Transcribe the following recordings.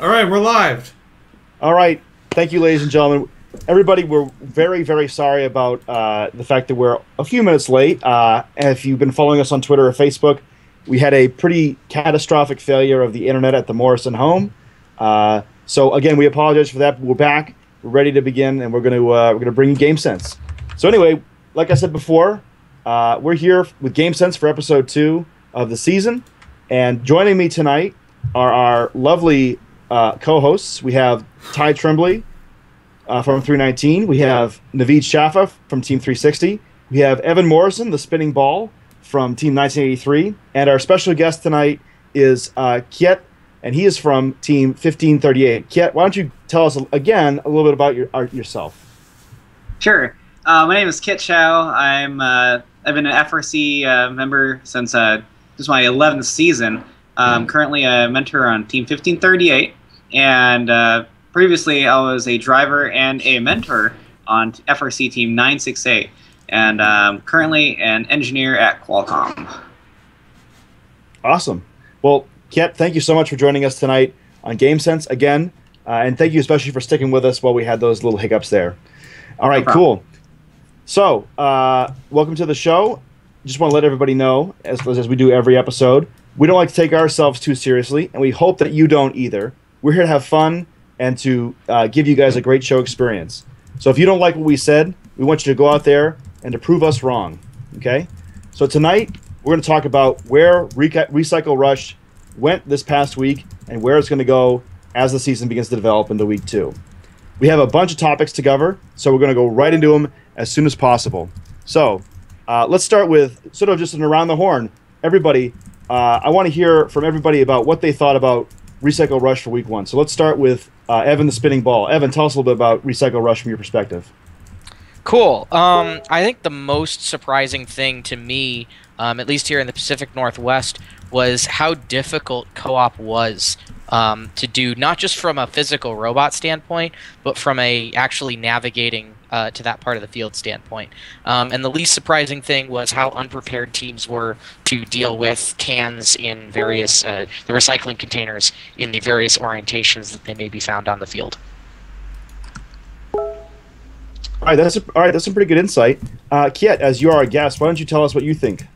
All right, we're live. All right. Thank you, ladies and gentlemen. Everybody, we're very, very sorry about the fact that we're a few minutes late. And if you've been following us on Twitter or Facebook, we had a pretty catastrophic failure of the internet at the Morrison home. So again, we apologize for that. But we're back. We're ready to begin, and we're gonna bring you GameSense. So anyway, like I said before, we're here with GameSense for episode 2 of the season, and joining me tonight are our lovely co-hosts. We have Ty Tremblay from 319. We have Naveed Shaffa from Team 360. We have Evan Morrison, the spinning ball, from Team 1983. And our special guest tonight is Kiet, and he is from Team 1538. Kiet, why don't you tell us again a little bit about yourself? Sure. My name is Kiet Chau. I've been an FRC member since this is my 11th season. Currently a mentor on Team 1538, and previously I was a driver and a mentor on FRC Team 968, and currently an engineer at Qualcomm. Awesome. Well, Kiet, thank you so much for joining us tonight on GameSense again, and thank you especially for sticking with us while we had those little hiccups there. All right, cool. So, welcome to the show. Just want to let everybody know, as we do every episode, we don't like to take ourselves too seriously, and we hope that you don't either. We're here to have fun and to give you guys a great show experience. So if you don't like what we said, we want you to go out there and to prove us wrong, okay? So tonight, we're going to talk about where Recycle Rush went this past week and where it's going to go as the season begins to develop into week 2. We have a bunch of topics to cover, so we're going to go right into them as soon as possible. So let's start with sort of just an around the horn. Everybody, I want to hear from everybody about what they thought about Recycle Rush for week 1. So let's start with Evan the spinning ball. Evan, tell us a little bit about Recycle Rush from your perspective. Cool. I think the most surprising thing to me, at least here in the Pacific Northwest, was how difficult co-op was to do, not just from a physical robot standpoint, but from a actually navigating to that part of the field standpoint. And the least surprising thing was how unprepared teams were to deal with cans in various the recycling containers in the various orientations that they may be found on the field. All right, that's some pretty good insight. Kiet, as you are a guest, why don't you tell us what you think?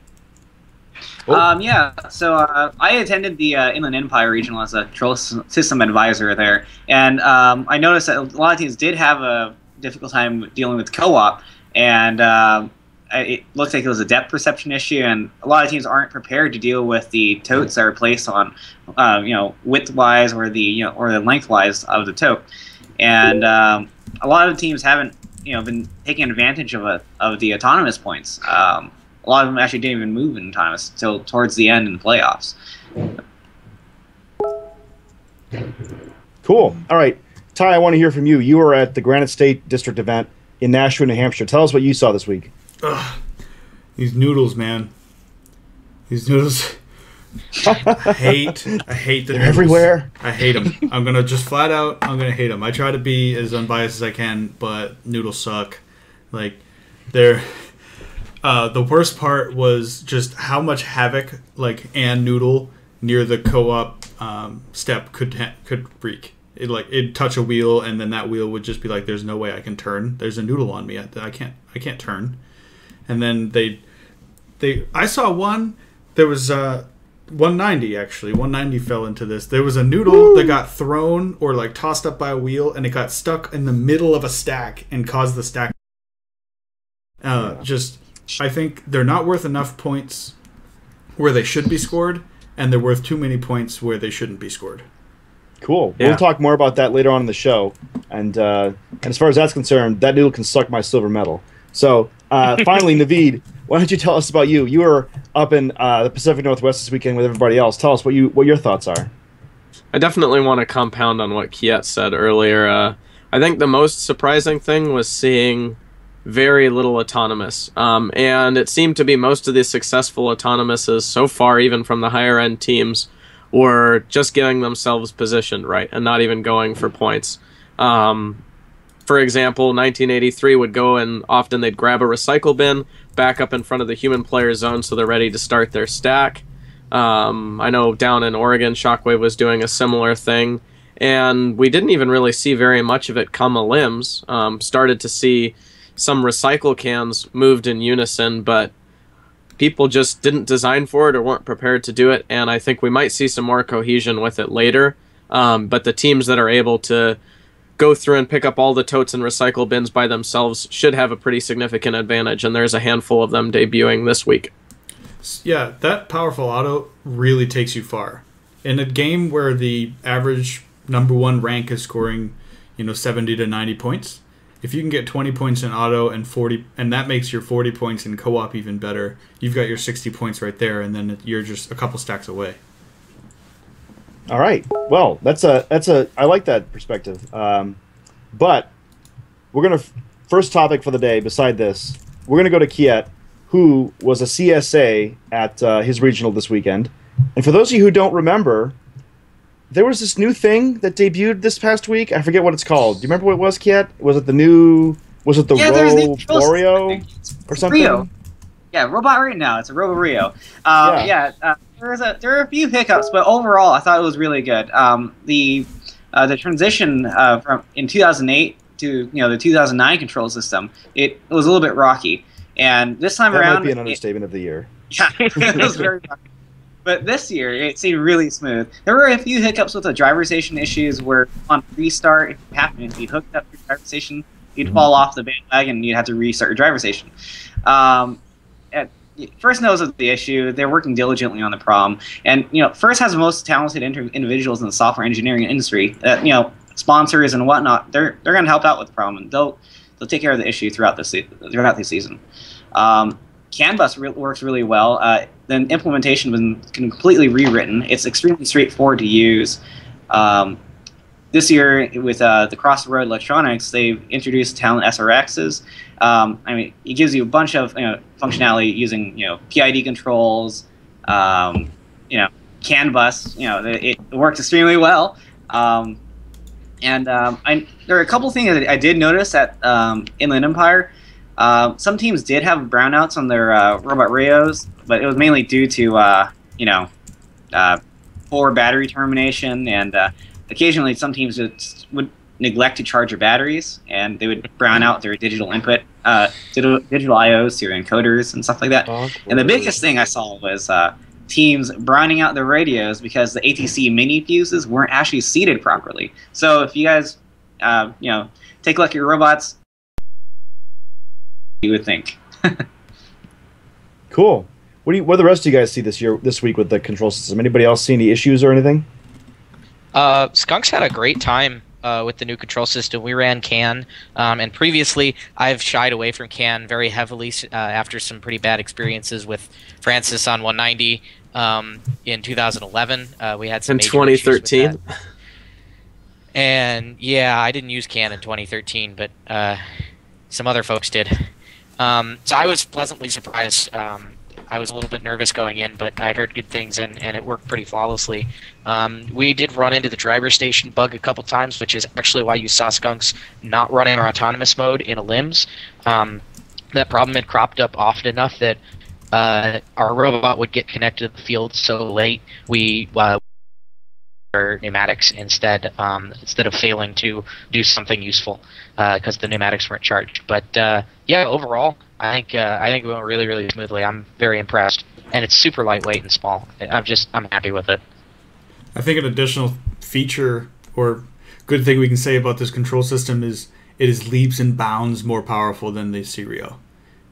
Yeah, so I attended the Inland Empire Regional as a control system advisor there, and I noticed that a lot of teams did have a difficult time dealing with co-op, and it looks like it was a depth perception issue, and a lot of teams aren't prepared to deal with the totes that are placed on, width-wise or the or the length-wise of the tote, and a lot of teams haven't been taking advantage of the autonomous points. A lot of them actually didn't even move in autonomous until towards the end in the playoffs. Cool. All right. Ty, I want to hear from you. You were at the Granite State District event in Nashua, New Hampshire. Tell us what you saw this week. Ugh. These noodles, man. These noodles. I hate the noodles. Everywhere. I hate them. I'm going to just flat out, I'm going to hate them. I try to be as unbiased as I can, but noodles suck. Like, they're... the worst part was just how much havoc Ann Noodle near the co-op step could wreak. It'd touch a wheel, and then that wheel would just be like, "There's no way I can turn. There's a noodle on me. I can't turn." And then I saw one. There was 190 actually. 190 fell into this. There was a noodle that got thrown or tossed up by a wheel, and it got stuck in the middle of a stack and caused the stack. I think they're not worth enough points where they should be scored, and they're worth too many points where they shouldn't be scored. Cool. Yeah. We'll talk more about that later on in the show. And as far as that's concerned, that noodle can suck my silver medal. So finally, Naveed, why don't you tell us about you? You were up in the Pacific Northwest this weekend with everybody else. Tell us what your thoughts are. I definitely want to compound on what Kiet said earlier. I think the most surprising thing was seeing very little autonomous. And it seemed to be most of the successful autonomouses so far, even from the higher end teams, were just getting themselves positioned right and not even going for points. For example, 1983 would go and often they'd grab a recycle bin, back up in front of the human player zone so they're ready to start their stack. I know down in Oregon, Shockwave was doing a similar thing. and we didn't even really see very much of it come a limbs. Started to see some recycle cans moved in unison, but people just didn't design for it or weren't prepared to do it, and I think we might see some more cohesion with it later. But the teams that are able to go through and pick up all the totes and recycle bins by themselves should have a pretty significant advantage, and there's a handful of them debuting this week. Yeah, that powerful auto really takes you far. In a game where the average number one rank is scoring, 70 to 90 points, if you can get 20 points in auto and 40, and that makes your 40 points in co-op even better, you've got your 60 points right there, and then you're just a couple stacks away. All right. Well, I like that perspective. But we're gonna first topic for the day. Beside this, we're gonna go to Kiet, who was a CSA at his regional this weekend. And for those of you who don't remember, there was this new thing that debuted this past week. I forget what it's called. Do you remember what it was, Kiet? Was it the Oreo or something? Rio. Yeah, Robot Rio now. It's a Robo Rio. There were a few hiccups, but overall, I thought it was really good. The transition from in 2008 to the 2009 control system, it was a little bit rocky, and this time around, that might be an understatement of the year. Yeah, it was very rocky. But this year, it seemed really smooth. There were a few hiccups with the driver station issues where on restart, if it happened, if you hooked up your driver station, you'd fall off the bandwagon and you'd have to restart your driver station. First knows of the issue. They're working diligently on the problem. And, First has the most talented individuals in the software engineering industry. Sponsors and whatnot, they're going to help out with the problem. And they'll take care of the issue throughout the season. CAN bus works really well. The implementation was completely rewritten. It's extremely straightforward to use. This year, with the cross-the-road electronics, they've introduced Talent SRXs. It gives you a bunch of functionality using PID controls. CAN bus. It works extremely well. There are a couple things that I did notice at Inland Empire. Some teams did have brownouts on their Robot Rios, but it was mainly due to poor battery termination, and occasionally some teams would neglect to charge their batteries, and they would brown out their digital input, digital IOs to your encoders and stuff like that. Oh, cool. And the biggest thing I saw was teams browning out their radios because the ATC mini fuses weren't actually seated properly. So if you guys, take a look at your robots, you would think. Cool. What do the rest of you guys see this week with the control system? Anybody else see any issues or anything? Skunks had a great time with the new control system. We ran CAN, and previously I've shied away from CAN very heavily after some pretty bad experiences with Francis on 190 in 2011. We had some in 2013. And yeah, I didn't use CAN in 2013, but some other folks did. So I was pleasantly surprised. I was a little bit nervous going in, but I heard good things, and it worked pretty flawlessly. We did run into the driver station bug a couple times, which is actually why you saw Skunks not running our autonomous mode in a limbs. That problem had cropped up often enough that our robot would get connected to the field so late we our pneumatics instead of failing to do something useful because the pneumatics weren't charged. But yeah, overall, I think it went really, really smoothly. I'm very impressed, and it's super lightweight and small. I'm happy with it. I think an additional feature or good thing we can say about this control system is it is leaps and bounds more powerful than the Serio,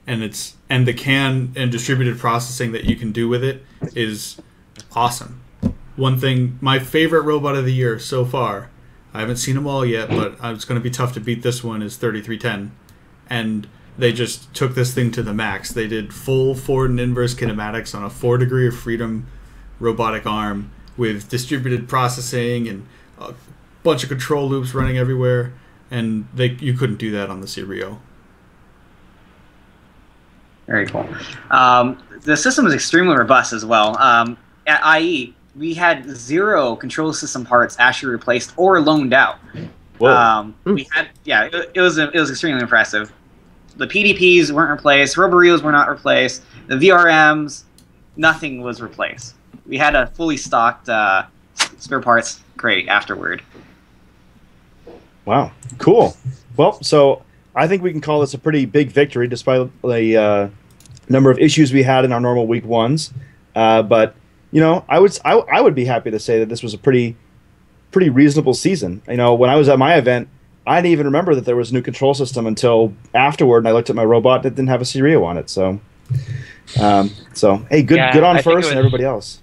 and the CAN and distributed processing that you can do with it is awesome. One thing, my favorite robot of the year so far, I haven't seen them all yet, but it's going to be tough to beat this one, is 3310. And they just took this thing to the max. They did full forward and inverse kinematics on a 4 degree of freedom robotic arm with distributed processing and a bunch of control loops running everywhere. And you couldn't do that on the Serio. Very cool. The system is extremely robust as well. At IE, we had 0 control system parts actually replaced or loaned out. It was extremely impressive. The PDPs weren't replaced, Roborios were not replaced, the VRMs, nothing was replaced. We had a fully stocked spare parts crate afterward. Wow, cool. Well, so I think we can call this a pretty big victory, despite the number of issues we had in our normal week ones. But I would be happy to say that this was a pretty reasonable season. When I was at my event, I didn't even remember that there was a new control system until afterward, and I looked at my robot that didn't have a Cirio on it. So, hey, good on First and everybody else.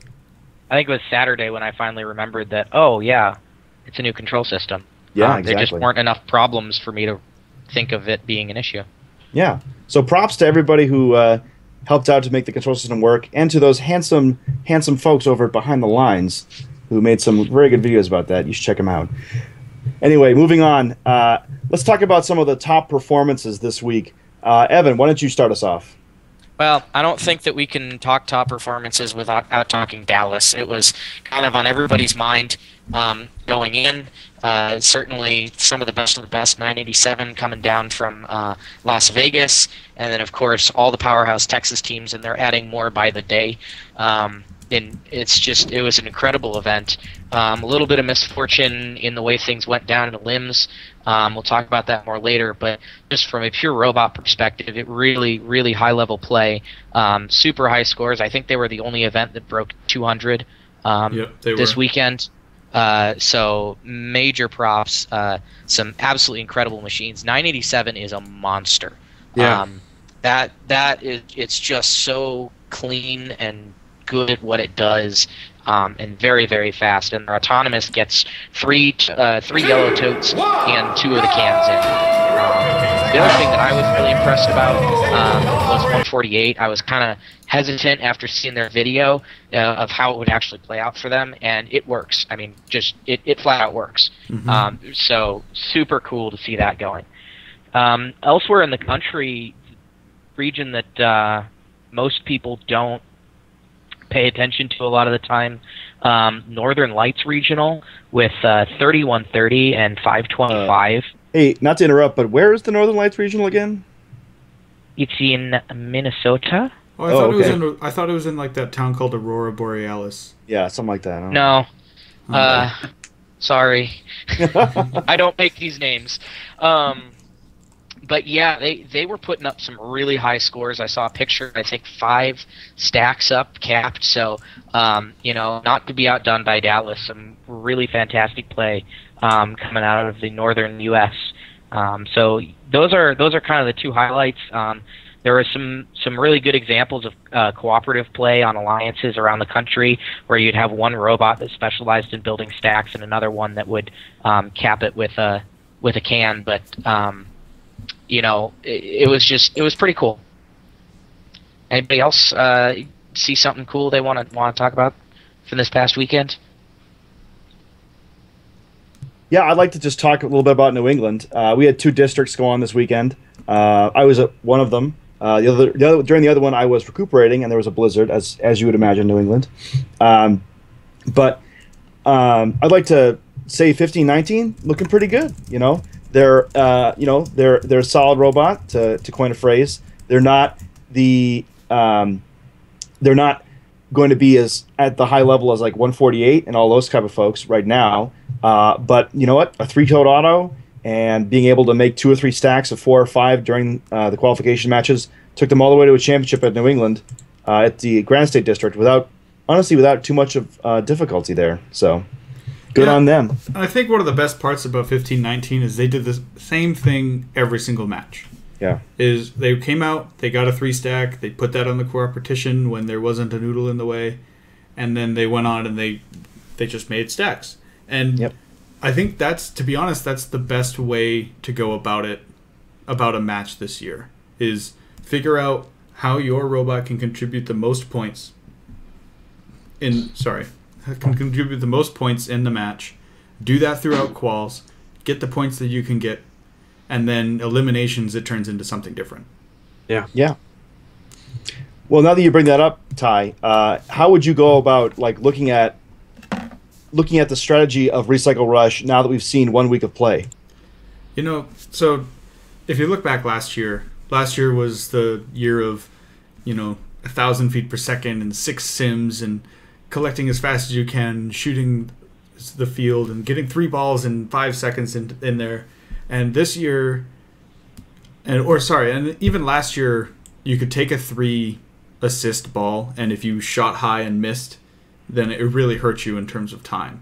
I think it was Saturday when I finally remembered that. Oh yeah, it's a new control system. Yeah, exactly. There just weren't enough problems for me to think of it being an issue. Yeah. So props to everybody who helped out to make the control system work, and to those handsome folks over at Behind the Lines who made some very good videos about that. You should check them out. Anyway, moving on. Let's talk about some of the top performances this week. Evan, why don't you start us off? Well, I don't think that we can talk top performances without talking Dallas. It was kind of on everybody's mind going in. Certainly some of the best 987 coming down from Las Vegas, and then of course all the powerhouse Texas teams, and they're adding more by the day. And it was an incredible event. A little bit of misfortune in the way things went down in the limbs. We'll talk about that more later, but just from a pure robot perspective, it really, really high-level play. Super high scores. I think they were the only event that broke 200 this weekend. So major props. Some absolutely incredible machines. 987 is a monster. Yeah. It's just so clean and good at what it does, and very, very fast. And their autonomous gets three yellow totes and 2 of the cans in. The other thing that I was really impressed about was 148. I was kind of hesitant after seeing their video of how it would actually play out for them, and it works. I mean, just it flat out works. Mm-hmm. So super cool to see that going. Elsewhere in the country, region that most people don't pay attention to a lot of the time, Northern Lights Regional with 3130 and 525. Hey, not to interrupt, but where is the Northern Lights Regional again? It's in Minnesota. Oh, I thought it was in like that town called Aurora Borealis. Yeah, something like that. No. Sorry. I don't make these names. But yeah, they were putting up some really high scores. I saw a picture, I think 5 stacks up, capped. So, not to be outdone by Dallas. Some really fantastic play coming out of the northern U.S. So those are kind of the 2 highlights. There were some really good examples of cooperative play on alliances around the country, where you'd have one robot that specialized in building stacks and another one that would cap it with a can. But it was pretty cool. Anybody else see something cool they want to talk about from this past weekend? Yeah, I'd like to just talk a little bit about New England. We had 2 districts go on this weekend. I was at one of them. During the other one, I was recuperating, and there was a blizzard, as you would imagine, New England. But I'd like to say 1519 looking pretty good. They're a solid robot, to coin a phrase. They're not going to be as at the high level as like 148 and all those type of folks right now. But you know what? A 3-toed auto and being able to make 2 or 3 stacks of 4 or 5 during the qualification matches took them all the way to a championship at New England at the Grand State District without too much of difficulty there. So good on them. I think one of the best parts about 1519 is they did the same thing every single match. Yeah. Is they came out, they got a 3-stack, they put that on the core partition when there wasn't a noodle in the way, and then they went on and they just made stacks. And yep. I think that's the best way to go about a match this year, is figure out how your robot can contribute the most points in the match. Do that throughout quals, get the points that you can get, and then eliminations, it turns into something different. Yeah. Well, now that you bring that up, Ty, how would you go about looking at the strategy of Recycle Rush now that we've seen 1 week of play? So if you look back last year was the year of 1,000 feet per second and 6 sims and collecting as fast as you can, shooting the field and getting 3 balls in 5 seconds in there. And this year, and even last year, you could take a 3 assist ball, and if you shot high and missed, then it really hurt you in terms of time.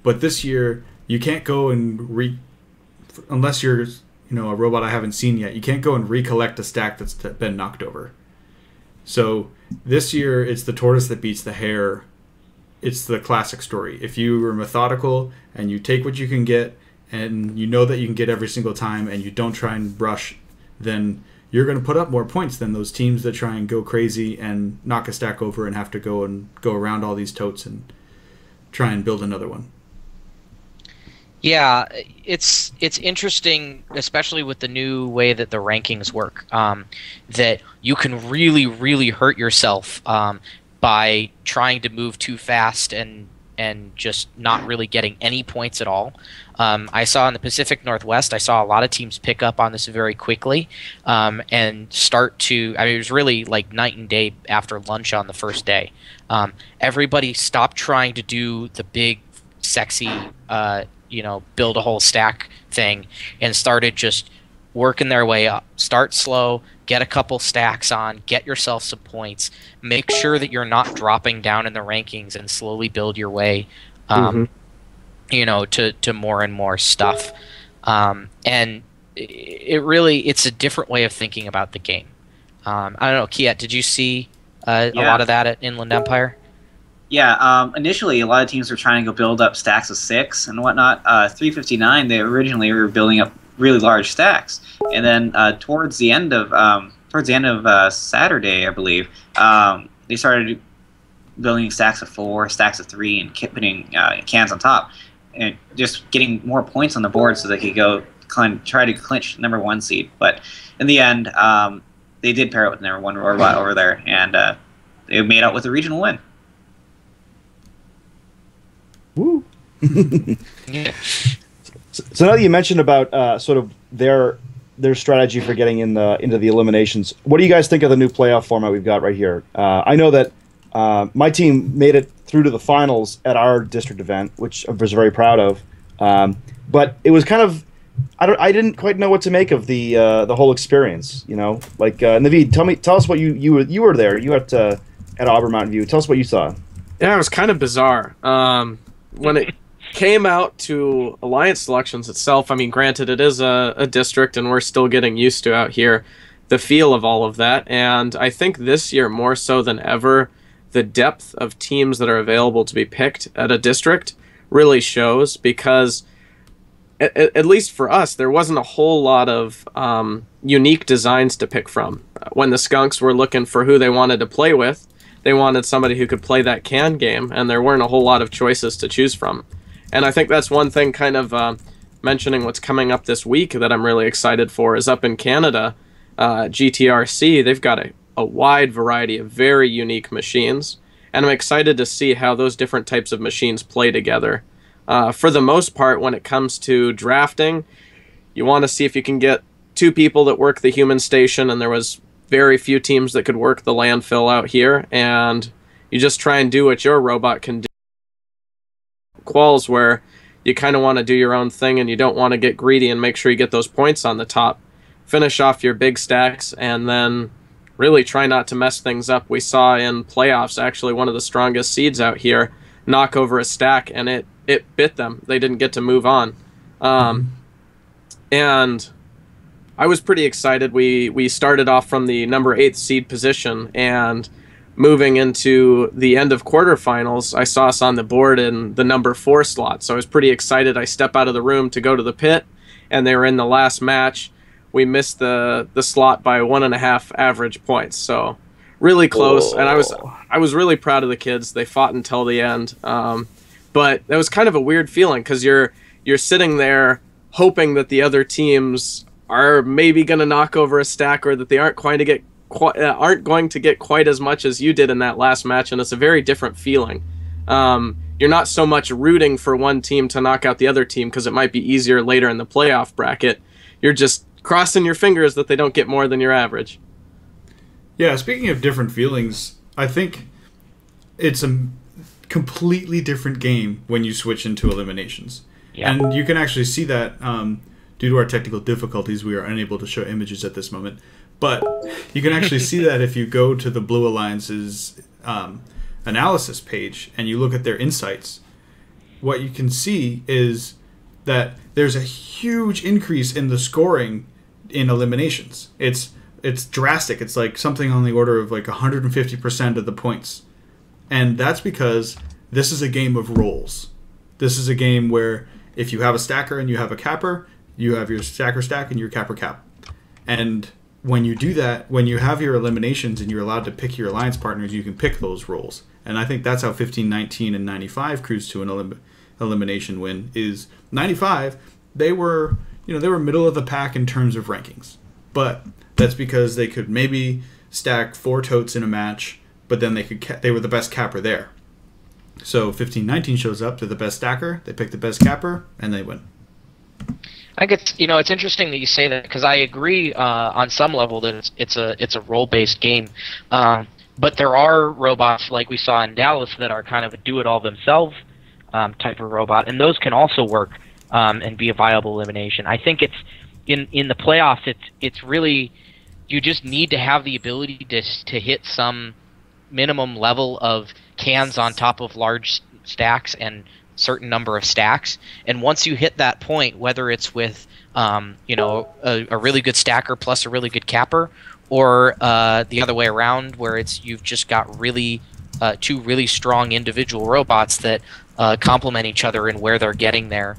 But this year, you can't go and unless you're a robot I haven't seen yet, you can't go and recollect a stack that's been knocked over. So this year, it's the tortoise that beats the hare. It's the classic story. If you were methodical and you take what you can get, and you know that you can get every single time, and you don't try and rush, then you're going to put up more points than those teams that try and go crazy and knock a stack over and have to go around all these totes and try and build another one. Yeah, it's interesting, especially with the new way that the rankings work, that you can really, really hurt yourself by trying to move too fast and just not really getting any points at all. I saw in the Pacific Northwest, I saw a lot of teams pick up on this very quickly and start to, it was really like night and day after lunch on the first day. Everybody stopped trying to do the big, sexy, build a whole stack thing and started just working their way up. Start slow, get a couple stacks on, get yourself some points, make sure that you're not dropping down in the rankings, and slowly build your way to more and more stuff. And it's a different way of thinking about the game. I don't know, Kiet, did you see a lot of that at Inland Empire? Yeah, initially a lot of teams were trying to go build up stacks of 6 and whatnot. 359, they originally were building up really large stacks, and then towards the end of Saturday, I believe, they started building stacks of 4, stacks of 3, and putting cans on top, and just getting more points on the board so they could go try to clinch #1 seed. But in the end, they did pair up with #1 robot over there, and they made out with a regional win. Woo! Yeah. So now that you mentioned about sort of their strategy for getting into the eliminations, what do you guys think of the new playoff format we've got right here? I know that my team made it through to the finals at our district event, which I was very proud of. But it was kind of I didn't quite know what to make of the whole experience. Like Naveed, tell us what you were there. You at Auburn Mountain View. Tell us what you saw. Yeah, it was kind of bizarre. When it came out to alliance selections itself, granted it is a district and we're still getting used to out here the feel of all of that, and I think this year more so than ever the depth of teams that are available to be picked at a district really shows, because at least for us there wasn't a whole lot of unique designs to pick from. When the Skunks were looking for who they wanted to play with, they wanted somebody who could play that can game, and there weren't a whole lot of choices to choose from. And I think that's one thing, kind of mentioning what's coming up this week that I'm really excited for, is up in Canada, GTRC, they've got a wide variety of very unique machines, and I'm excited to see how those different types of machines play together. For the most part, when it comes to drafting, you want to see if you can get 2 people that work the human station, and there was very few teams that could work the landfill out here, and you just try and do what your robot can do. Quals where you kind of want to do your own thing and you don't want to get greedy and make sure you get those points on the top. Finish off your big stacks and then really try not to mess things up. We saw in playoffs actually one of the strongest seeds out here knock over a stack, and it bit them. They didn't get to move on. And I was pretty excited. We started off from the number 8 seed position, and moving into the end of quarterfinals, I saw us on the board in the number 4 slot. So I was pretty excited. I step out of the room to go to the pit, and they were in the last match. We missed the slot by 1.5 average points. So really close. And I was really proud of the kids. They fought until the end. But that was kind of a weird feeling, because you're sitting there hoping that the other teams are maybe going to knock over a stack, or that they aren't going to get quite as much as you did in that last match, and it's a very different feeling. You're not so much rooting for one team to knock out the other team because it might be easier later in the playoff bracket. You're just crossing your fingers that they don't get more than your average. Yeah, speaking of different feelings, I think it's completely different game when you switch into eliminations. Yeah. And you can actually see that due to our technical difficulties, we are unable to show images at this moment. But you can actually see that if you go to the Blue Alliance's analysis page and you look at their insights, what you can see is that there's a huge increase in the scoring in eliminations. It's drastic. It's like something on the order of like 150% of the points. And that's because this is a game of roles. This is a game where if you have a stacker and you have a capper, you have your stacker stack and your capper cap. And when you do that, when you have your eliminations and you're allowed to pick your alliance partners, you can pick those roles. And I think that's how 15, 19, and 95 cruise to an elimination win. Is 95, they were middle of the pack in terms of rankings. But that's because they could maybe stack 4 totes in a match, but then they were the best capper there. So 15-19 shows up, they're the best stacker, they pick the best capper, and they win. I think it's interesting that you say that, because I agree on some level that it's a role-based game, but there are robots like we saw in Dallas that are kind of a do-it-all-themselves type of robot, and those can also work and be a viable elimination. I think it's in the playoffs. It's really, you just need to have the ability to hit some minimum level of cans on top of large stacks and certain number of stacks, and once you hit that point, whether it's with a really good stacker plus a really good capper, or the other way around where you've just got really 2 really strong individual robots that complement each other in where they're getting their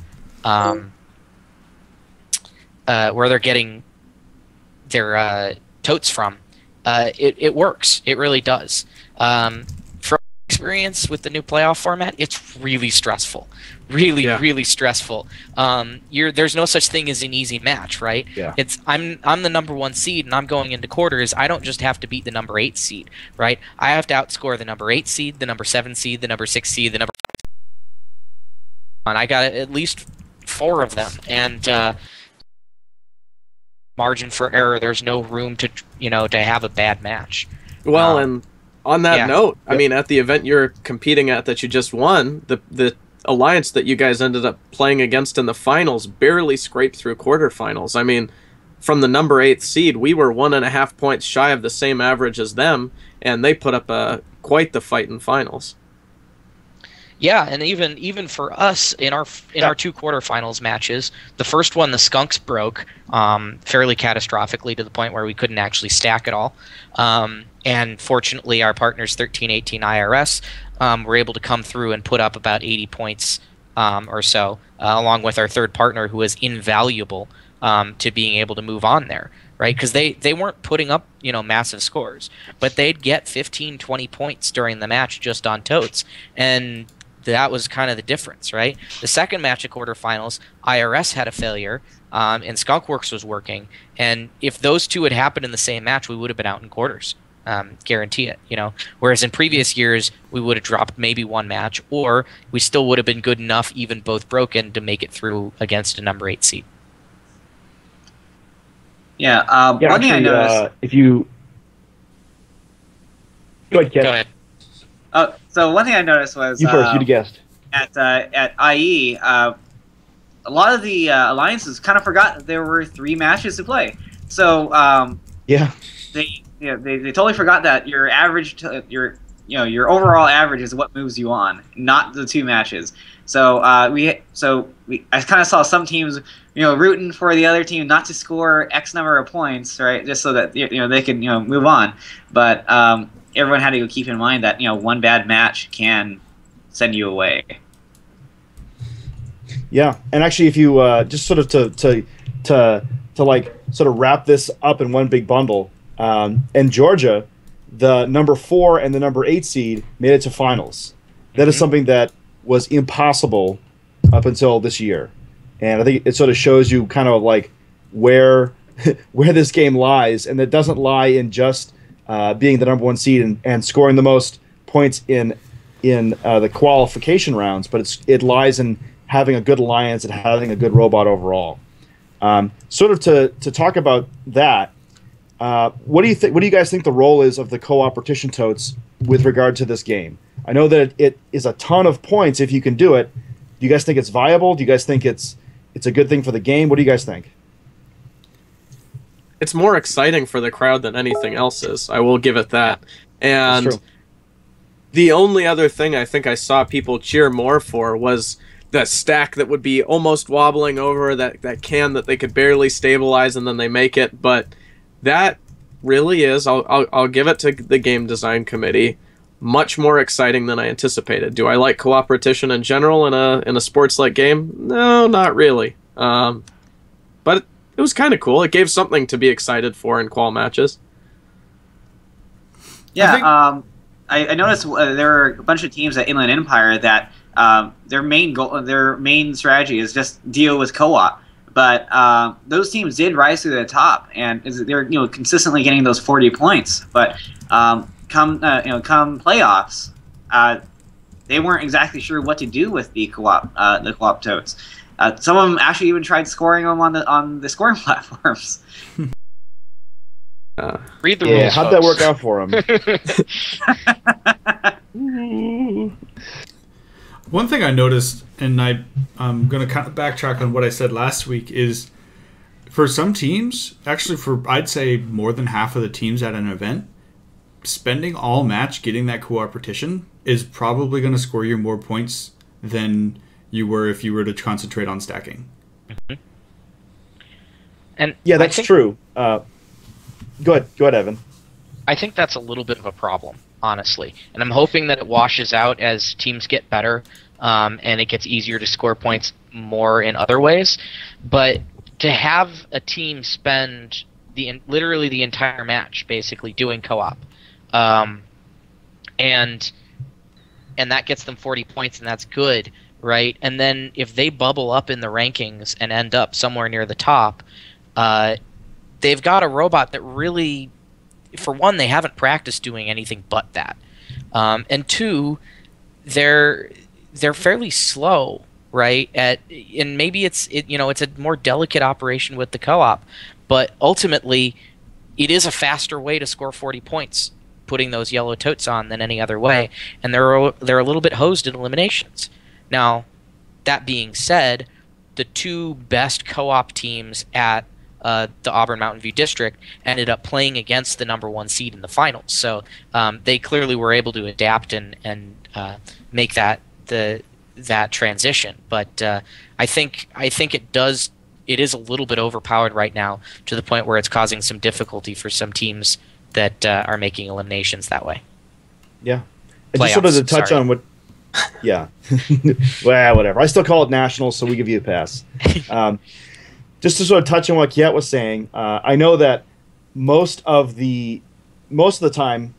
totes from, it works. It really does. From experience with the new playoff format, it's really stressful. Really stressful. There's no such thing as an easy match, right? Yeah. I'm the number 1 seed and I'm going into quarters. I don't just have to beat the number 8 seed, right? I have to outscore the number 8 seed, the number 7 seed, the number 6 seed, the number, and I got at least 4 of them, and margin for error. There's no room to have a bad match. Well, and on that note, I mean, at the event you're competing at that you just won, the alliance that you guys ended up playing against in the finals barely scraped through quarterfinals. I mean, from the number 8th seed, we were 1.5 points shy of the same average as them, and they put up quite the fight in finals. Yeah, and even for us in our 2 quarterfinals matches, the first one the Skunks broke fairly catastrophically to the point where we couldn't actually stack at all. And fortunately, our partners 1318 IRS were able to come through and put up about 80 points or so, along with our third partner, who was invaluable to being able to move on there, right? Because they weren't putting up massive scores, but they'd get 15, 20 points during the match just on totes, and that was kind of the difference, right? The second match at quarterfinals, IRS had a failure, and Skunkworks was working, and if those 2 had happened in the same match, we would have been out in quarters. Guarantee it, Whereas in previous years, we would have dropped maybe 1 match, or we still would have been good enough, even both broken, to make it through against a number 8 seed. Yeah, one thing I noticed... if you... Go ahead, Kiet. Go ahead. So one thing I noticed was... You first, you the guest. At IE, a lot of the alliances kind of forgot that there were 3 matches to play. So they totally forgot that your average, your overall average is what moves you on, not the 2 matches. So I kind of saw some teams rooting for the other team not to score X number of points, right, just so that they could move on. But everyone had to keep in mind that 1 bad match can send you away. Yeah, and actually, if you just sort of to wrap this up in one big bundle, in Georgia, the number 4 and the number 8 seed made it to finals. That is something that was impossible up until this year, and I think it sort of shows you kind of like where this game lies, and it doesn't lie in just being the number 1 seed and scoring the most points in the qualification rounds, but it lies in having a good alliance and having a good robot overall. Sort of to talk about that, what do you guys think the role is of the co-op partition totes with regard to this game? I know that it is a ton of points if you can do it. Do you guys think it's viable? Do you guys think it's a good thing for the game? What do you guys think? It's more exciting for the crowd than anything else is. I will give it that. And the only other thing I think I saw people cheer more for was the stack that would be almost wobbling over, that can that they could barely stabilize and then they make it. But that really is, I'll give it to the game design committee, much more exciting than I anticipated. Do I like cooperation in general in a sports-like game? No, not really. But it was kind of cool. It gave something to be excited for in qual matches. Yeah, I noticed there were a bunch of teams at Inland Empire that their main strategy is just deal with co-op. But those teams did rise to the top, and they're consistently getting those 40 points. But come playoffs, they weren't exactly sure what to do with the co-op totes. Some of them actually even tried scoring them on the scoring platforms. Read the rules. How'd that work out for them? One thing I noticed, and I'm going to kind of backtrack on what I said last week, is for some teams, actually for I'd say more than half of the teams at an event, spending all match getting that cooperation is probably going to score you more points than you were if you were to concentrate on stacking. Mm-hmm. And yeah, that's true. Go ahead, Evan. I think that's a little bit of a problem, honestly, and I'm hoping that it washes out as teams get better, and it gets easier to score points more in other ways. But to have a team spend literally the entire match basically doing co-op, and that gets them 40 points, and that's good. Right, and then if they bubble up in the rankings and end up somewhere near the top, they've got a robot that really, for one, they haven't practiced doing anything but that, and two, they're fairly slow, right? And maybe it's a more delicate operation with the co-op, but ultimately, it is a faster way to score 40 points putting those yellow totes on than any other way, and they're a little bit hosed in eliminations. Now, that being said, the two best co-op teams at the Auburn Mountain View District ended up playing against the number 1 seed in the finals. So they clearly were able to adapt and make that transition. But I think it is a little bit overpowered right now to the point where it's causing some difficulty for some teams that are making eliminations that way. Yeah, and just sort of to touch on what. Yeah. Well, whatever. I still call it nationals, so we give you a pass. Just to sort of touch on what Kiet was saying, I know that most of the time,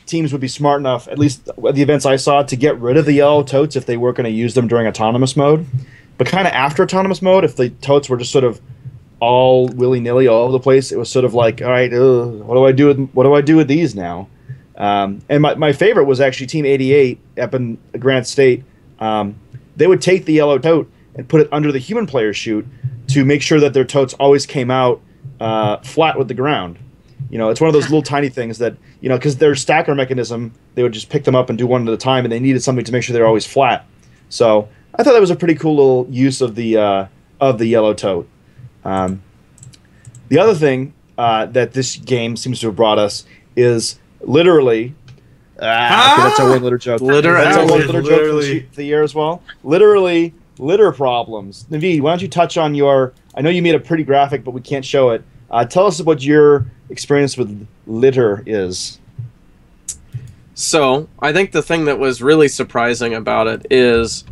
teams would be smart enough, at least at the events I saw, to get rid of the yellow totes if they weren't going to use them during autonomous mode. But kind of after autonomous mode, if the totes were just sort of all willy-nilly all over the place, it was sort of like, all right, what do I do with these now? And my favorite was actually Team 88 up in Grant State. They would take the yellow tote and put it under the human player chute to make sure that their totes always came out flat with the ground. It's one of those little tiny things that, because their stacker mechanism, they would just pick them up and do one at a time, and they needed something to make sure they're always flat. So I thought that was a pretty cool little use of the yellow tote. The other thing that this game seems to have brought us is literally. Okay, that's our one litter joke. That's our one litter joke for the year as well. Literally, litter problems. Naveed, why don't you touch on your? I know you made a pretty graphic, but we can't show it. Tell us what your experience with litter is. So, I think the thing that was really surprising about it is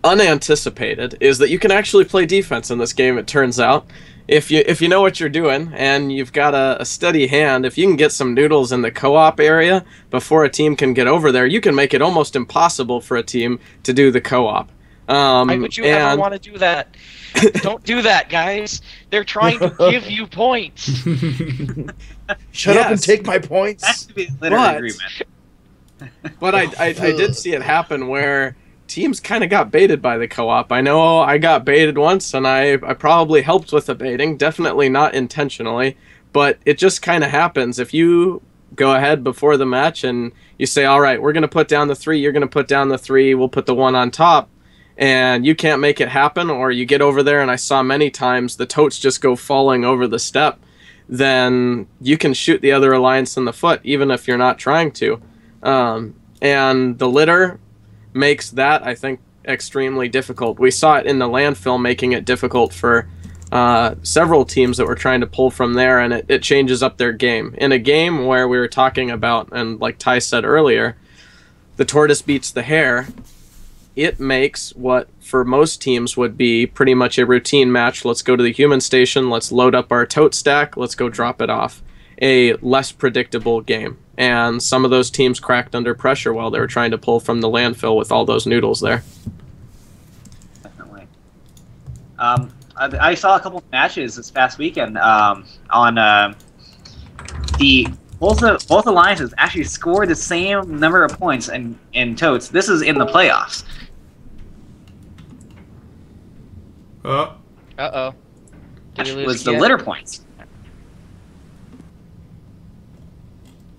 unanticipated, is that you can actually play defense in this game, it turns out. If you know what you're doing and you've got a steady hand, if you can get some noodles in the co-op area before a team can get over there, you can make it almost impossible for a team to do the co-op. Why would you ever want to do that? Don't do that, guys. They're trying to give you points. Shut up and take my points. That should be a litter agreement. But I did see it happen where teams kind of got baited by the co-op. I know I got baited once, and I probably helped with the baiting. Definitely not intentionally, but it just kind of happens. If you go ahead before the match and you say, all right, we're going to put down the 3, you're going to put down the 3, we'll put the 1 on top, and you can't make it happen, or you get over there, and I saw many times the totes just go falling over the step, then you can shoot the other alliance in the foot, even if you're not trying to. And the litter makes that, I think, extremely difficult. We saw it in the landfill, making it difficult for several teams that were trying to pull from there, and it changes up their game. In a game where we were talking about, and like Ty said earlier, the tortoise beats the hare, it makes what for most teams would be pretty much a routine match. Let's go to the human station, let's load up our tote stack, let's go drop it off. A less predictable game. And some of those teams cracked under pressure while they were trying to pull from the landfill with all those noodles there. Definitely. I saw a couple of matches this past weekend on both alliances actually scored the same number of points in totes. This is in the playoffs. Uh-oh. It was the litter points.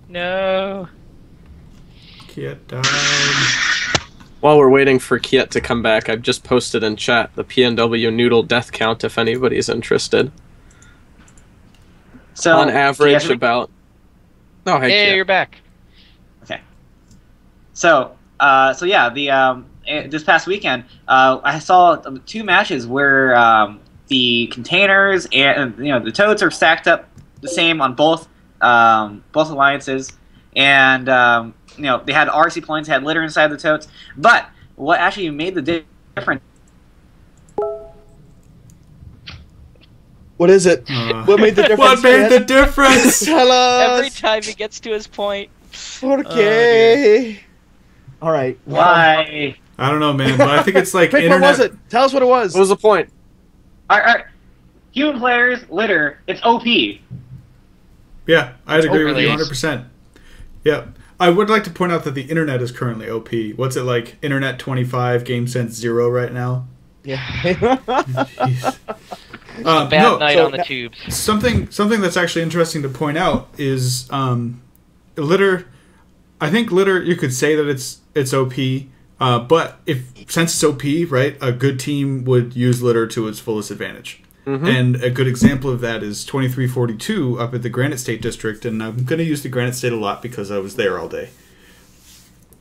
No. Kiet down. While we're waiting for Kiet to come back, I've just posted in chat the PNW noodle death count if anybody's interested. So on average, about... Oh, hey, Hey, Kiet. you're back. Okay. So yeah, this past weekend, I saw 2 matches where the containers and the totes are stacked up the same on both alliances, and they had RC points, had litter inside the totes. But what actually made the difference? What is it? What made the difference? What made the difference? Tell us. Every time he gets to his point. Okay. All right. Why? I don't know, man, but I think it's like Quick, internet. what was it? Tell us what it was. What was the point? Human players litter. It's OP. Yeah, I'd agree with you overly- 100%. Yeah. I would like to point out that the internet is currently OP. What's it like? Internet 25, GameSense 0 right now? Yeah. Jeez. Bad night on the tubes. Something that's actually interesting to point out is litter. I think litter, you could say that it's OP, but since it's OP, right, a good team would use litter to its fullest advantage. Mm-hmm. And a good example of that is 2342 up at the Granite State District, and I'm going to use the Granite State a lot because I was there all day.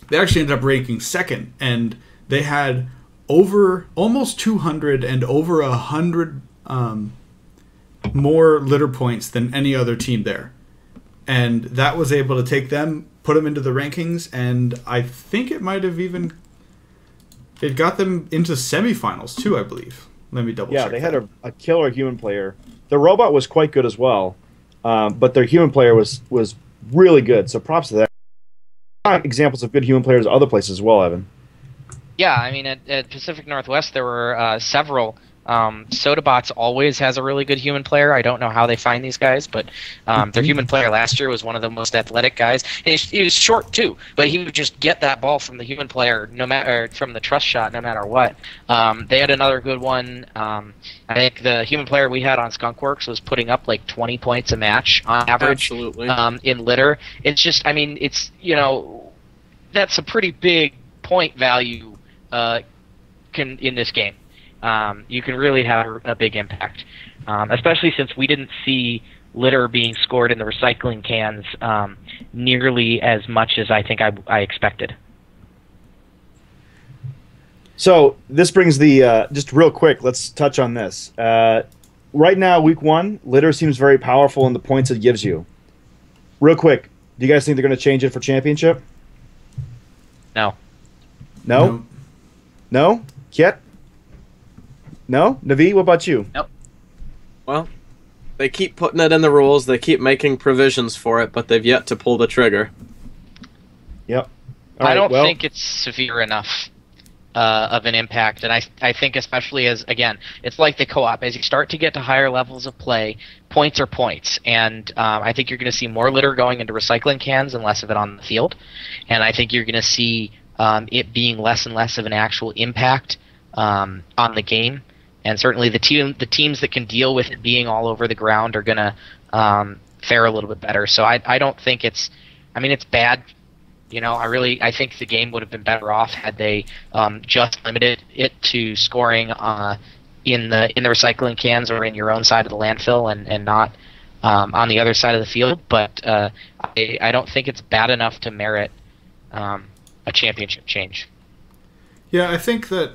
They actually ended up ranking second, and they had over almost 200 and over 100 more litter points than any other team there. And that was able to take them, put them into the rankings, and I think it might have even... It got them into semifinals too, I believe. Let me double check. Yeah, they had a killer human player. The robot was quite good as well, but their human player was really good. So props to that. Examples of good human players other places as well, Evan. Yeah, I mean, at Pacific Northwest, there were several. SodaBots always has a really good human player. I don't know how they find these guys, but their human player last year was one of the most athletic guys. And he was short too, but he would just get that ball from the human player, no matter from the trust shot, no matter what. They had another good one. I think the human player we had on Skunkworks was putting up like 20 points a match on average. Absolutely. In litter. It's just, I mean, it's that's a pretty big point value in this game. You can really have a big impact, especially since we didn't see litter being scored in the recycling cans nearly as much as I think I expected. So this brings the just real quick. Let's touch on this. Right now, week 1, litter seems very powerful in the points it gives you. Real quick, do you guys think they're going to change it for championship? No. No. No. Kiet? No? Navi, what about you? Nope. Well, they keep putting it in the rules, they keep making provisions for it, but they've yet to pull the trigger. Yep. I don't think it's severe enough of an impact, and I think especially as, again, it's like the co-op. As you start to get to higher levels of play, points are points, and I think you're going to see more litter going into recycling cans and less of it on the field, and I think you're going to see it being less and less of an actual impact on the game. and certainly the teams that can deal with it being all over the ground are going to fare a little bit better. So I don't think it's bad. I think the game would have been better off had they just limited it to scoring in the recycling cans or in your own side of the landfill and not on the other side of the field. But I don't think it's bad enough to merit a championship change. Yeah, I think that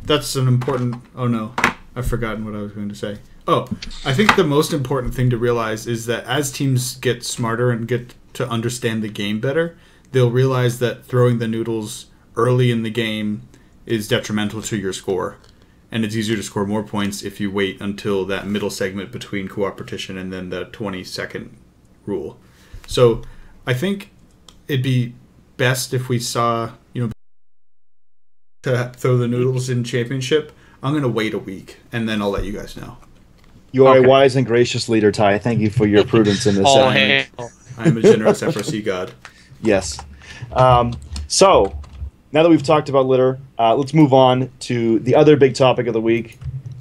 that's an important... Oh, no. I've forgotten what I was going to say. Oh, I think the most important thing to realize is that as teams get smarter and get to understand the game better, they'll realize that throwing the noodles early in the game is detrimental to your score. And it's easier to score more points if you wait until that middle segment between cooperation and then the 20-second rule. So I think it'd be best if we saw, to throw the noodles in championship. I'm going to wait a week, and then I'll let you guys know. You are a wise and gracious leader, Ty. Thank you for your prudence in this. I am a generous FRC god. Yes. So, now that we've talked about litter, let's move on to the other big topic of the week,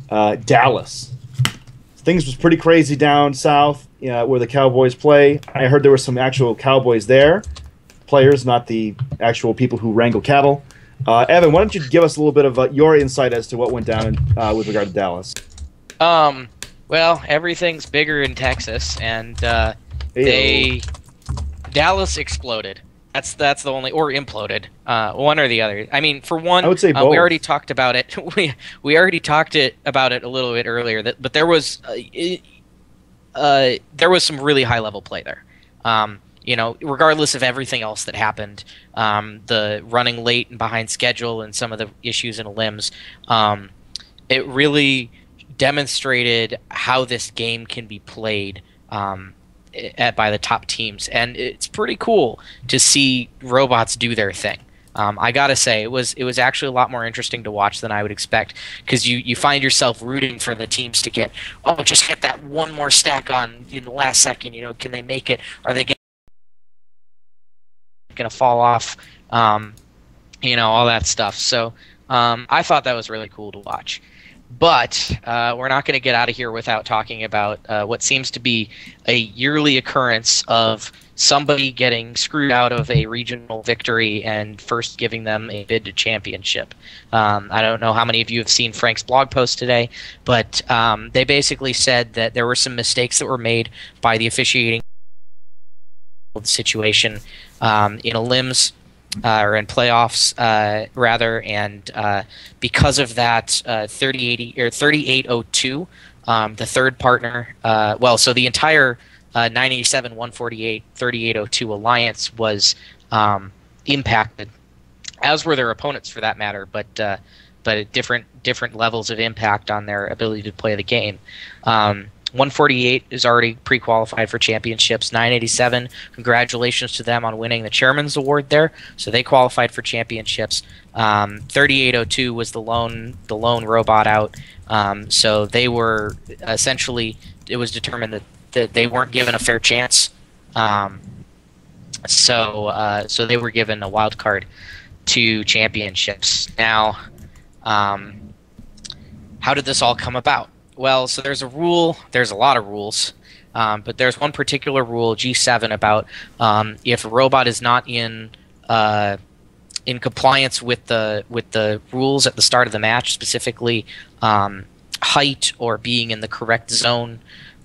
Dallas. Things was pretty crazy down south where the Cowboys play. I heard there were some actual Cowboys there, players, not the actual people who wrangle cattle. Evan, why don't you give us a little bit of your insight as to what went down with regard to Dallas? Well, everything's bigger in Texas, and Dallas exploded. That's the only, or imploded, one or the other. I mean, for one, I would say both. We already talked about it. we already talked about it a little bit earlier. But there was some really high level play there. Regardless of everything else that happened, the running late and behind schedule and some of the issues in limbs, it really demonstrated how this game can be played by the top teams, and it's pretty cool to see robots do their thing. I gotta say, it was actually a lot more interesting to watch than I would expect, because you find yourself rooting for the teams to just get that one more stack on in the last second. Can they make it? Are they going to fall off? All that stuff. So I thought that was really cool to watch. But we're not going to get out of here without talking about what seems to be a yearly occurrence of somebody getting screwed out of a regional victory and first giving them a bid to championship. I don't know how many of you have seen Frank's blog post today, but they basically said that there were some mistakes that were made by the officiating situation in a limbs or in playoffs rather, and because of that 3802, the third partner, so the entire 987 148 3802 alliance was impacted, as were their opponents for that matter, but at different levels of impact on their ability to play the game. 148 is already pre-qualified for championships. 987, congratulations to them on winning the Chairman's Award there. So they qualified for championships. 3802 was the lone robot out. So they were essentially, it was determined that they weren't given a fair chance. So they were given a wild card to championships. Now, how did this all come about? Well, so there's a rule. There's a lot of rules, but there's one particular rule, G7, about if a robot is not in compliance with the rules at the start of the match, specifically height or being in the correct zone,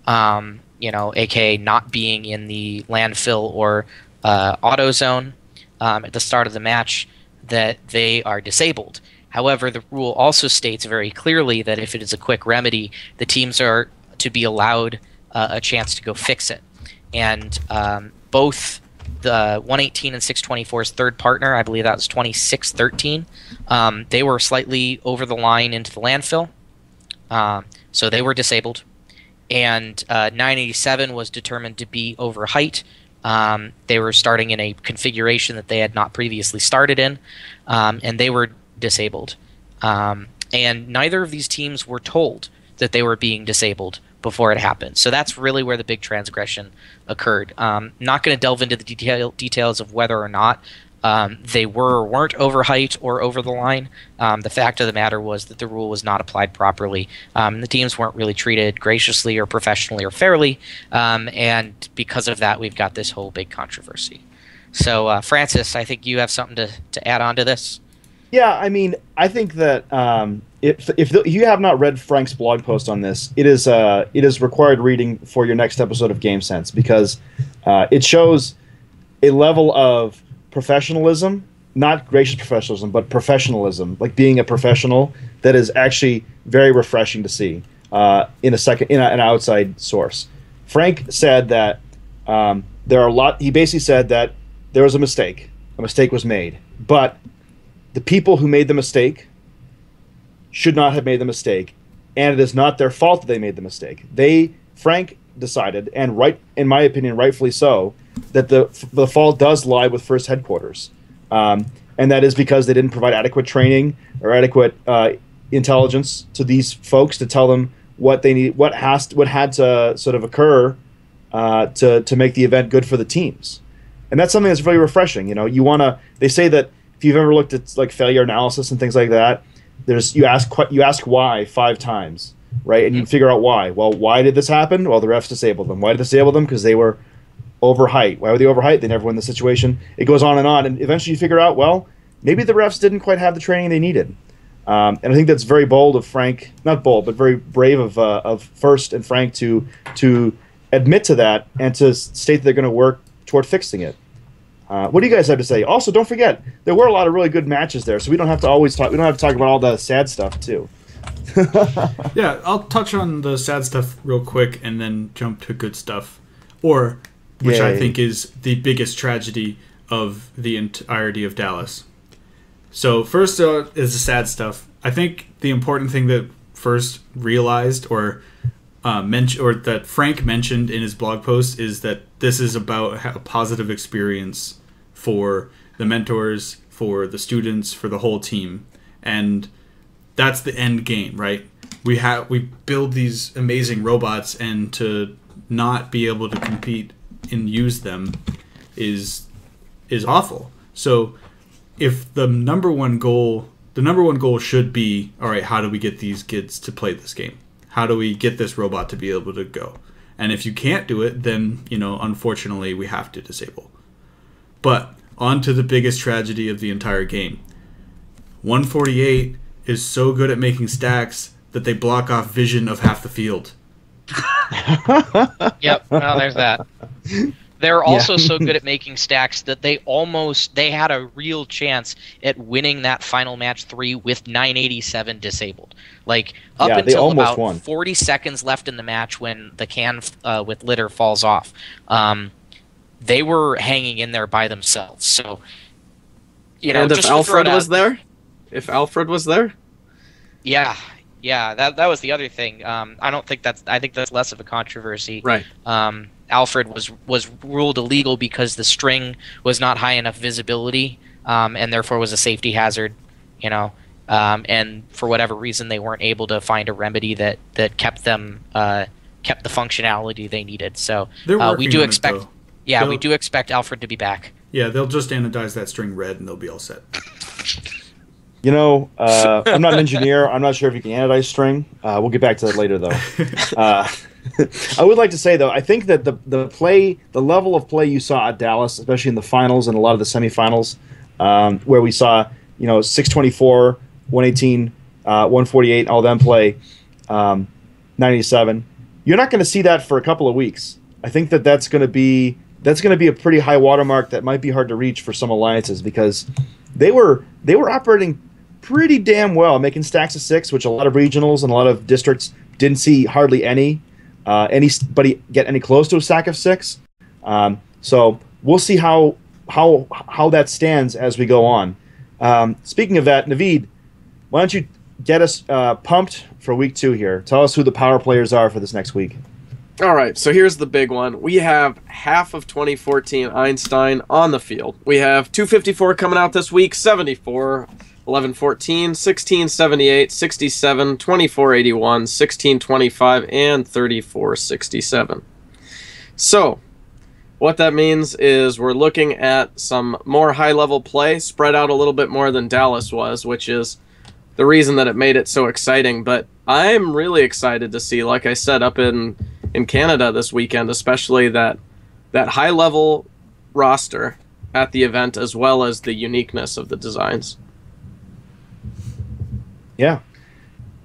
aka not being in the landfill or auto zone at the start of the match, that they are disabled. However, the rule also states very clearly that if it is a quick remedy, the teams are to be allowed a chance to go fix it. And both the 118 and 624's third partner, I believe that was 2613, they were slightly over the line into the landfill, so they were disabled. And 987 was determined to be over height. They were starting in a configuration that they had not previously started in, and they were disabled. And neither of these teams were told that they were being disabled before it happened. So that's really where the big transgression occurred. Not going to delve into the details of whether or not They weren't overhyped or over the line. The fact of the matter was that the rule was not applied properly. The teams weren't really treated graciously or professionally or fairly, and because of that, we've got this whole big controversy. So, Francis, I think you have something to add on to this. Yeah, I mean, I think that if you have not read Frank's blog post on this, it is required reading for your next episode of GameSense, because it shows a level of professionalism, not gracious professionalism, but professionalism, like being a professional, that is actually very refreshing to see in an outside source. Frank said that he basically said that there was a mistake was made, but the people who made the mistake should not have made the mistake, and it is not their fault that they made the mistake. Frank decided, and in my opinion, rightfully so, that the fault does lie with First Headquarters, and that is because they didn't provide adequate training or adequate intelligence to these folks to tell them what they need, what had to sort of occur to make the event good for the teams, and that's something that's really refreshing. They say that if you've ever looked at like failure analysis and things like that, you ask why 5 times, right, and you figure out why. Well, why did this happen? Well, the refs disabled them. Why did they disable them? Because they were overhyped. Why were they overhyped? They never win the situation. It goes on, and eventually you figure out, well, maybe the refs didn't quite have the training they needed. And I think that's very bold of Frank, not bold, but very brave of First and Frank to admit to that and to state that they're going to work toward fixing it. What do you guys have to say? Also, don't forget, there were a lot of really good matches there, so we don't have to talk about all the sad stuff too. Yeah, I'll touch on the sad stuff real quick and then jump to good stuff, which I think is the biggest tragedy of the entirety of Dallas. So first is the sad stuff. I think the important thing that First realized or that Frank mentioned in his blog post is that this is about a positive experience for the mentors, for the students, for the whole team, and that's the end game, right? We build these amazing robots, and to not be able to compete and use them is awful. So if the number one goal should be, all right, how do we get these kids to play this game? How do we get this robot to be able to go? And if you can't do it, then, unfortunately, we have to disable. But on to the biggest tragedy of the entire game. 148 is so good at making stacks that they block off vision of half the field. Yep, well, there's that. They're also so good at making stacks that they had a real chance at winning that final match 3 with 987 disabled. Like, up until about 40 seconds left in the match when the can with litter falls off, they were hanging in there by themselves. So, and if Alfred was there? If Alfred was there? Yeah, that was the other thing. I think that's less of a controversy. Right. Alfred was ruled illegal because the string was not high enough visibility, and therefore was a safety hazard, and for whatever reason they weren't able to find a remedy that kept the functionality they needed. So we do expect Alfred to be back. Yeah, they'll just anodize that string red and they'll be all set. I'm not an engineer. I'm not sure if you can anodize string. We'll get back to that later, though. I would like to say, though, I think that the level of play you saw at Dallas, especially in the finals and a lot of the semifinals, where we saw 624, 118, 148, all them play 987. You're not going to see that for a couple of weeks. I think that's going to be a pretty high watermark that might be hard to reach for some alliances, because they were operating pretty damn well, making stacks of 6, which a lot of regionals and a lot of districts didn't see hardly anybody get any close to a stack of 6. So we'll see how that stands as we go on. Speaking of that, Naveed, why don't you get us pumped for week 2 here? Tell us who the power players are for this next week. All right, so here's the big one. We have half of 2014 Einstein on the field. We have 254 coming out this week, 74, 1114, 1678, 67, 2481, 1625, and 3467. So, What that means is we're looking at some more high-level play, spread out a little bit more than Dallas was, which is the reason that it made it so exciting. But I'm really excited to see, like I said, up in Canada this weekend, especially that high-level roster at the event, as well as the uniqueness of the designs. Yeah.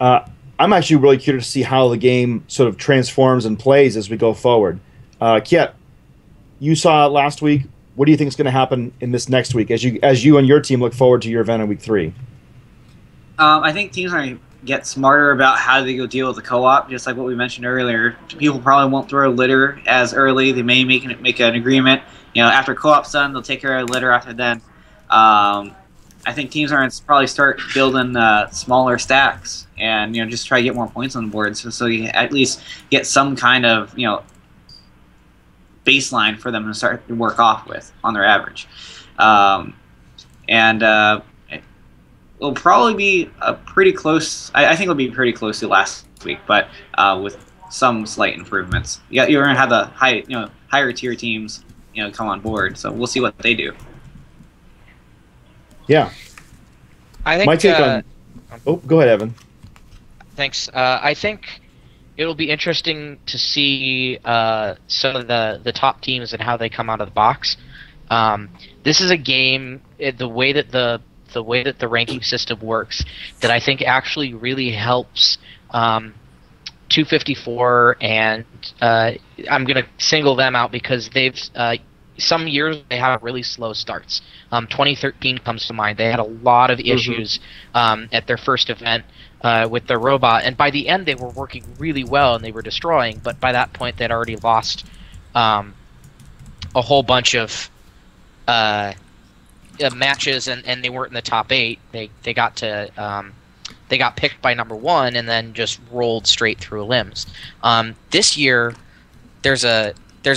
I'm actually really curious to see how the game sort of transforms and plays as we go forward. Kiet, you saw it last week. What do you think is going to happen in this next week as you and your team look forward to your event in week 3? I think teams are going to get smarter about how they go deal with the co-op, just like what we mentioned earlier. People probably won't throw litter as early. They may make an agreement. After co-op's done, they'll take care of litter after then. I think teams are going to probably start building smaller stacks and just try to get more points on the board, so you at least get some kind of baseline for them to start to work off with on their average. It'll probably be a pretty close. I think it'll be pretty close to last week, but with some slight improvements. You're going to have the higher tier teams come on board, so we'll see what they do. Yeah. I think my take on. Oh, go ahead, Evan. Thanks. I think it'll be interesting to see some of the top teams and how they come out of the box. This is a game, the way that the ranking system works, that I think actually really helps 254, and I'm going to single them out because they've some years they have really slow starts. 2013 comes to mind. They had a lot of issues at their first event with their robot, and by the end they were working really well and they were destroying, but by that point they'd already lost a whole bunch of matches, and they weren't in the top 8. They got picked by number 1 and then just rolled straight through limbs. This year there's a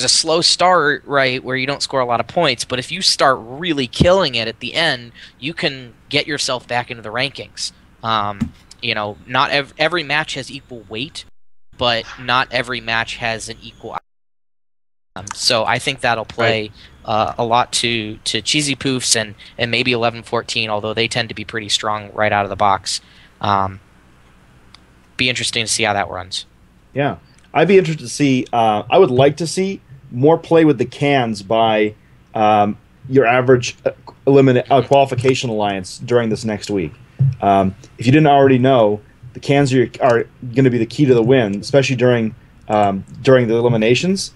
slow start, right, where you don't score a lot of points, but if you start really killing it at the end, you can get yourself back into the rankings. Not every match has equal weight, but not every match has an equal. So I think that'll play a lot to Cheesy Poofs and maybe 11-14, although they tend to be pretty strong right out of the box. Be interesting to see how that runs. Yeah. I'd be interested to see. I would like to see more play with the cans by your average qualification alliance during this next week. If you didn't already know, the cans are going to be the key to the win, especially during the eliminations.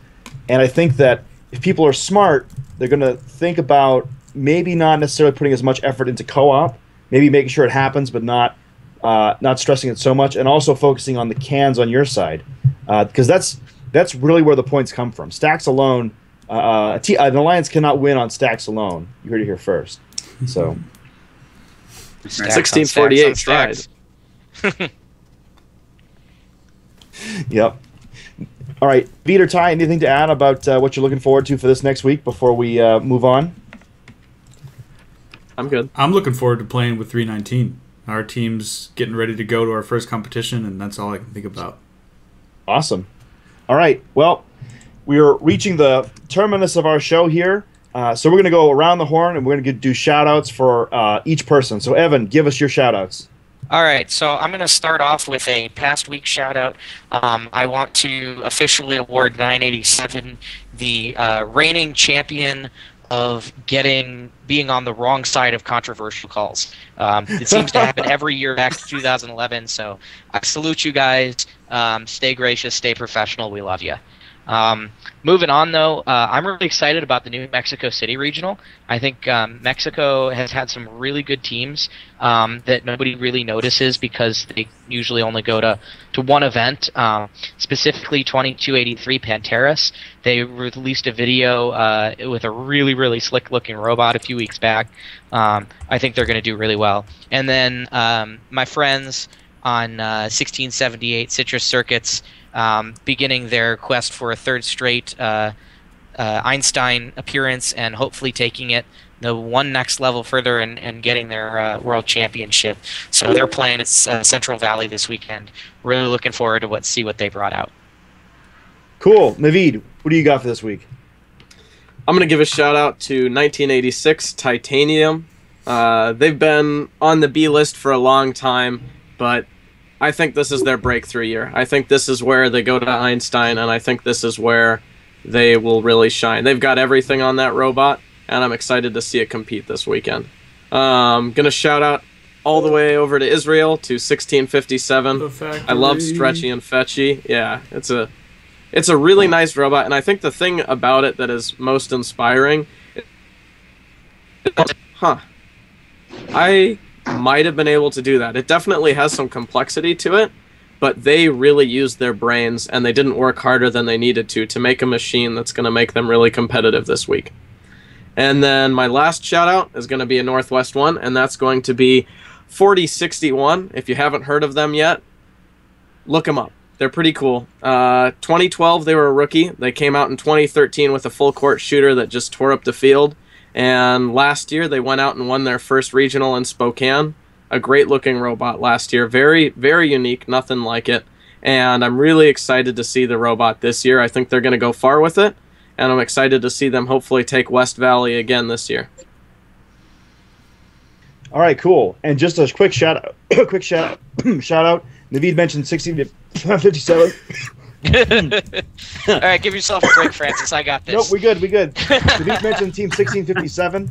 And I think that if people are smart, they're going to think about maybe not necessarily putting as much effort into co-op, maybe making sure it happens, but not stressing it so much, and also focusing on the cans on your side. Because that's really where the points come from. Stacks alone, an alliance cannot win on stacks alone. You heard it here first. So, 1648 stacks. Yep. All right, Pete or Ty, anything to add about what you're looking forward to for this next week before we move on? I'm good. I'm looking forward to playing with 319. Our team's getting ready to go to our first competition, and that's all I can think about. Awesome. All right. Well, we are reaching the terminus of our show here. So we're going to go around the horn, and we're going to do shout-outs for each person. So, Evan, give us your shout-outs. All right, so I'm going to start off with a past week shout-out. I want to officially award 987 the reigning champion of being on the wrong side of controversial calls. It seems to happen every year back to 2011, so I salute you guys. Stay gracious, stay professional. We love you. Moving on, though, I'm really excited about the new Mexico City regional. I think Mexico has had some really good teams that nobody really notices because they usually only go to one event, specifically 2283 Panteras. They released a video with a really, really slick-looking robot a few weeks back. I think they're going to do really well. And then my friends on 1678 Citrus Circuits, beginning their quest for a third straight Einstein appearance and hopefully taking it the one next level further and getting their world championship. So they're playing at Central Valley this weekend. Really looking forward to see what they brought out. Cool. Naveed, what do you got for this week? I'm going to give a shout out to 1986 Titanium. They've been on the B list for a long time, but I think this is their breakthrough year. I think this is where they go to Einstein, and I think this is where they will really shine. They've got everything on that robot, and I'm excited to see it compete this weekend. Going to shout out all the way over to Israel to 1657. I love Stretchy and Fetchy. Yeah, it's a really nice robot, and I think the thing about it that is most inspiring, I might have been able to do that. It definitely has some complexity to it, but they really used their brains, and they didn't work harder than they needed to make a machine that's going to make them really competitive this week. And then my last shout out is going to be a Northwest one, and that's going to be 4061. If you haven't heard of them yet, look them up. They're pretty cool. 2012, they were a rookie. They came out in 2013 with a full court shooter that just tore up the field. And last year, they went out and won their first regional in Spokane. A great-looking robot last year. Very, very unique. Nothing like it. And I'm really excited to see the robot this year. I think they're going to go far with it. And I'm excited to see them hopefully take West Valley again this year. All right, cool. And just a quick shout out. Shout out. Naveed mentioned 1657. All right, give yourself a break, Francis. I got this. Nope, we good. Naveed mentioned Team 1657.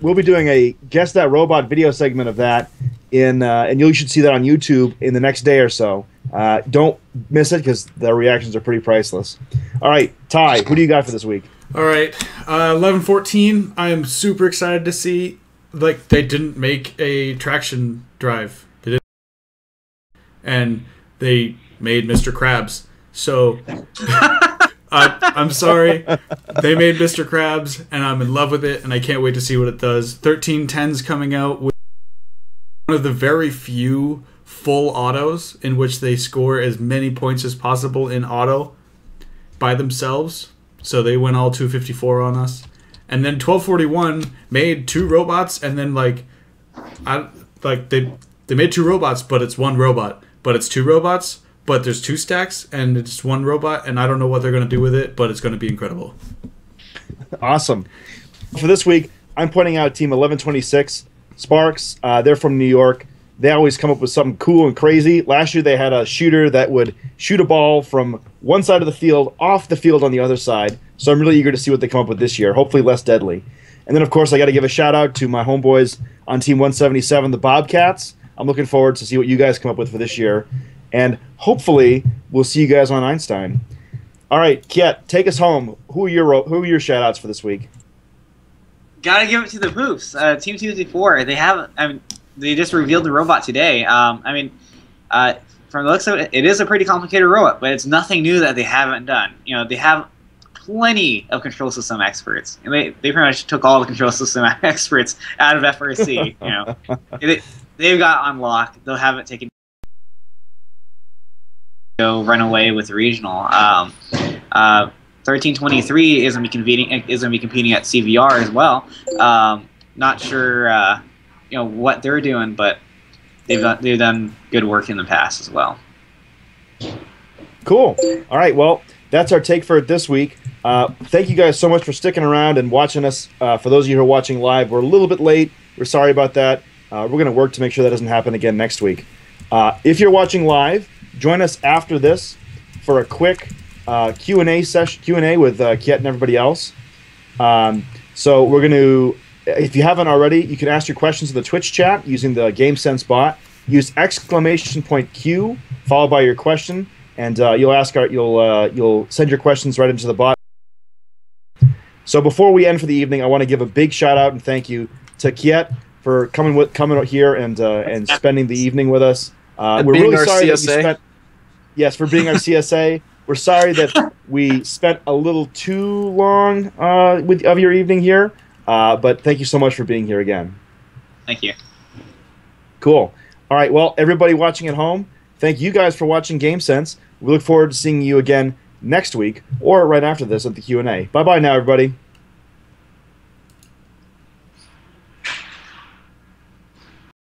We'll be doing a Guess That Robot video segment of that, and you should see that on YouTube in the next day or so. Don't miss it because the reactions are pretty priceless. All right, Ty, who do you got for this week? All right, 1114. I am super excited to see. Like, they didn't make a traction drive. They didn't. And they made Mr. Krabs. So I'm sorry. They made Mr. Krabs, and I'm in love with it, and I can't wait to see what it does. 1310's coming out with one of the very few full autos in which they score as many points as possible in auto by themselves. So they went all 254 on us. And then 1241 made two robots, and then they made two robots, but it's one robot. But it's two robots, but there's two stacks, and it's one robot, and I don't know what they're going to do with it, but it's going to be incredible. Awesome. For this week, I'm pointing out Team 1126, Sparks. They're from New York. They always come up with something cool and crazy. Last year, they had a shooter that would shoot a ball from one side of the field, off the field on the other side. So I'm really eager to see what they come up with this year, hopefully less deadly. And then, of course, I got to give a shout-out to my homeboys on Team 177, the Bobcats. I'm looking forward to see what you guys come up with for this year. And hopefully, we'll see you guys on Einstein. All right, Kiet, take us home. Who are your shout-outs for this week? Gotta give it to the Poofs. Team 254, they just revealed the robot today. From the looks of it, it is a pretty complicated robot, but it's nothing new that they haven't done. They have plenty of control system experts. And they pretty much took all the control system experts out of FRC. They've got on lock. They'll have it taken. Go run away with the regional. 1323 is gonna be competing at CVR as well. Not sure what they're doing, but they've done good work in the past as well. Cool. All right. Well, that's our take for it this week. Thank you guys so much for sticking around and watching us. For those of you who are watching live, we're a little bit late. We're sorry about that. We're going to work to make sure that doesn't happen again next week. If you're watching live, join us after this for a quick Q&A with Kiet and everybody else. So we're going to, if you haven't already, you can ask your questions in the Twitch chat using the GameSense bot. Use !Q followed by your question, and you'll send your questions right into the bot. So before we end for the evening, I want to give a big shout out and thank you to Kiet for coming out here and spending the evening with us. We're really sorry that for being our CSA. We're sorry that we spent a little too long of your evening here, but thank you so much for being here again. Thank you. Cool. All right, well, everybody watching at home, thank you guys for watching GameSense. We look forward to seeing you again next week or right after this at the Q&A. Bye-bye now, everybody.